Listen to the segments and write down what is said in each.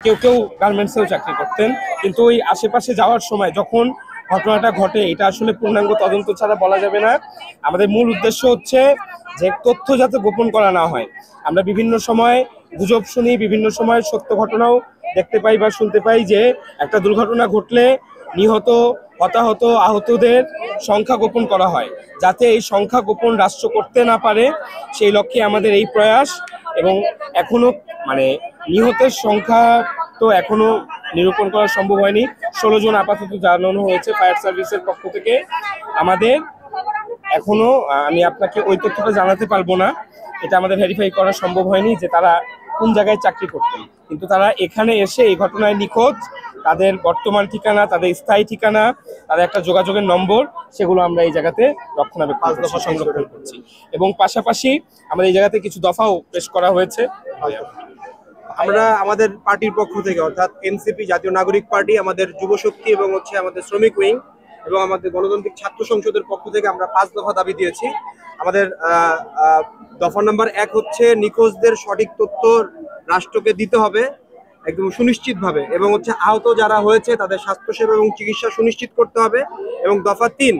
কেউ কেউ গার্মেন্টসেও চাকরি করতেন। কিন্তু ওই আশেপাশে যাওয়ার সময় যখন ঘটনাটা ঘটে, এটা আসলে পূর্ণাঙ্গ তদন্ত ছাড়া বলা যাবে না। আমাদের মূল উদ্দেশ্য হচ্ছে যে তথ্য যাতে গোপন করা না হয়। আমরা বিভিন্ন সময় গুজব শুনি, বিভিন্ন সময় সত্য ঘটনাও দেখতে পাই বা শুনতে পাই যে একটা দুর্ঘটনা ঘটলে নিহত, হতাহত, আহতদের সংখ্যা গোপন করা হয়। যাতে এই সংখ্যা গোপন রাষ্ট্র করতে না পারে, সেই লক্ষ্যে আমাদের এই প্রয়াস। এবং এখনো নিহতের সংখ্যা তো এখনো নিরূপণ করা সম্ভব হয়নি। 16 জন আপাতত জানানো হয়েছে ফায়ার সার্ভিসের পক্ষ থেকে। আমাদের এখনো আমি আপনাকে ওই তথ্যটা জানাতে পারবো না, এটা আমাদের ভেরিফাই করা সম্ভব হয়নি যে তারা কোন জায়গায় চাকরি করতেন। কিন্তু তারা এখানে এসে এই ঘটনায় নিখোঁজ, তাদের বর্তমান ঠিকানা, তাদের স্থায়ী ঠিকানা, তাদের একটা যোগাযোগের নম্বর, সেগুলো আমরা এই জায়গাতে রক্ষণাবেক্ষণ সংরক্ষণ করছি। এবং পাশাপাশি আমাদের এই জায়গাতে কিছু দফাও পেশ করা হয়েছে। আমরা আমাদের পার্টির পক্ষ থেকে, অর্থাৎ এনসিপি জাতীয় নাগরিক পার্টি, আমাদের যুবশক্তি এবং আমাদের শ্রমিক উইং এবং আমাদের গণতান্ত্রিক ছাত্র সংসদের পক্ষ থেকে আমরা 5 দফা দাবি দিয়েছি। আমাদের দফা নাম্বার 1 হচ্ছে নিখোঁজদের সঠিক তথ্য রাষ্ট্রকে দিতে হবে একদম সুনিশ্চিতভাবে, এবং আহত যারা হয়েছে তাদের স্বাস্থ্যসেবা এবং চিকিৎসা সুনিশ্চিত করতে হবে। এবং দফা 3,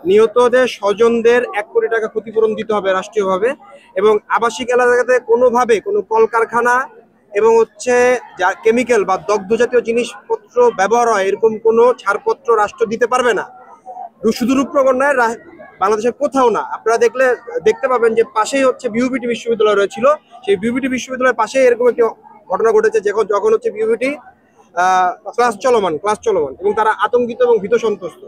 নিহতদের স্বজনদের 1 কোটি টাকা ক্ষতিপূরণ দিতে হবে রাষ্ট্রীয়ভাবে। এবং আবাসিক এলাকাতে কোনোভাবে কোনো কলকারখানা এবং যা কেমিক্যাল বা দগ্ধ জাতীয় জিনিসপত্র ব্যবহার হয় এরকম কোনো ছাড়পত্র রাষ্ট্র দিতে পারবে না। শুধু রূপনগর নয়, বাংলাদেশের কোথাও না। আপনারা দেখতে পাবেন যে পাশেই বিউবিটি বিশ্ববিদ্যালয় রয়েছিল, সেই বিউবিটি বিশ্ববিদ্যালয়ের পাশেই এরকম একটি ঘটনা ঘটেছে যখন বিউবিটি ক্লাস চলমান এবং তারা আতঙ্কিত এবং ভীত সন্ত্রস্ত।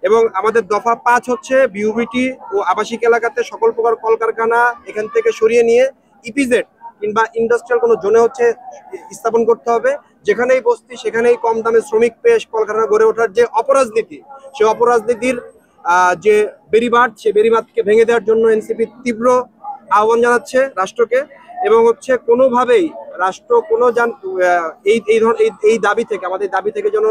এবং আমাদের দফা 5 হচ্ছে বিউবিটি ও আবাসিক এলাকাতে সকল প্রকার কলকারখানা এখান থেকে সরিয়ে নিয়ে ইপিজেড কিংবা ইন্ডাস্ট্রিয়াল কোনো জোনে স্থাপন করতে হবে, যেখানেই বস্তি সেখানেই কম দামে শ্রমিক পেশ কলকারখানা গড়ে ওঠার যে অপরাজনীতি, সেই অপরাজনীতির যে বেড়িবাঁধ, সেই বেড়িবাঁধকে ভেঙে দেওয়ার জন্য এনসিপি তীব্র আহ্বান জানাচ্ছে রাষ্ট্রকে। এবং কোনোভাবেই রাষ্ট্র কোনো এই দাবি থেকে, আমাদের দাবি থেকে যেন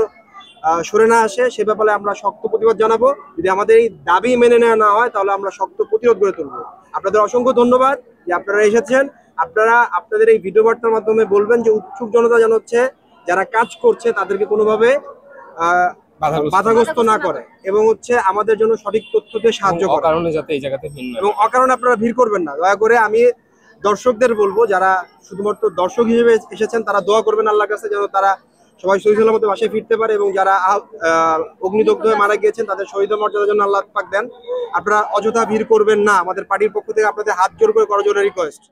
সরে না আসে, সে ব্যাপারে আমরা শক্ত প্রতিবাদ জানাবো। যদি আমাদের এই দাবি মেনে নেওয়া না হয় তাহলে আমরা শক্ত প্রতিরোধ গড়ে তুলবো। আপনাদের অসংখ্য ধন্যবাদ যে আপনারা এসেছেন। আপনারা আপনাদের এই ভিডিও বার্তার মাধ্যমে বলবেন যে উৎসুক জনতা যেন যারা কাজ করছে তাদেরকে কোনোভাবে বাধাগ্রস্ত না করে, এবং আমাদের জন্য সঠিক তথ্য দিয়ে সাহায্য করে, কারণে যাতে এই জায়গাতে ভিন্ন এবং অকারণে আপনারা ভিড় করবেন না। দয়া করে আমি দর্শকদের বলবো, যারা শুধুমাত্র দর্শক হিসেবে এসেছেন তারা দোয়া করবেন আল্লাহর কাছে যেন তারা সবাই সহি সালামতে বাসায় ফিরতে পারে, এবং যারা অগ্নিদগ্ধ হয়ে মারা গিয়েছেন তাদের শহীদ মর্যাদার জন্য আল্লাহ পাক দেন। আপনারা অযথা ভিড় করবেন না। আমাদের পার্টির পক্ষ থেকে আপনাদের হাত জোর করে করজোড়ে রিকোয়েস্ট।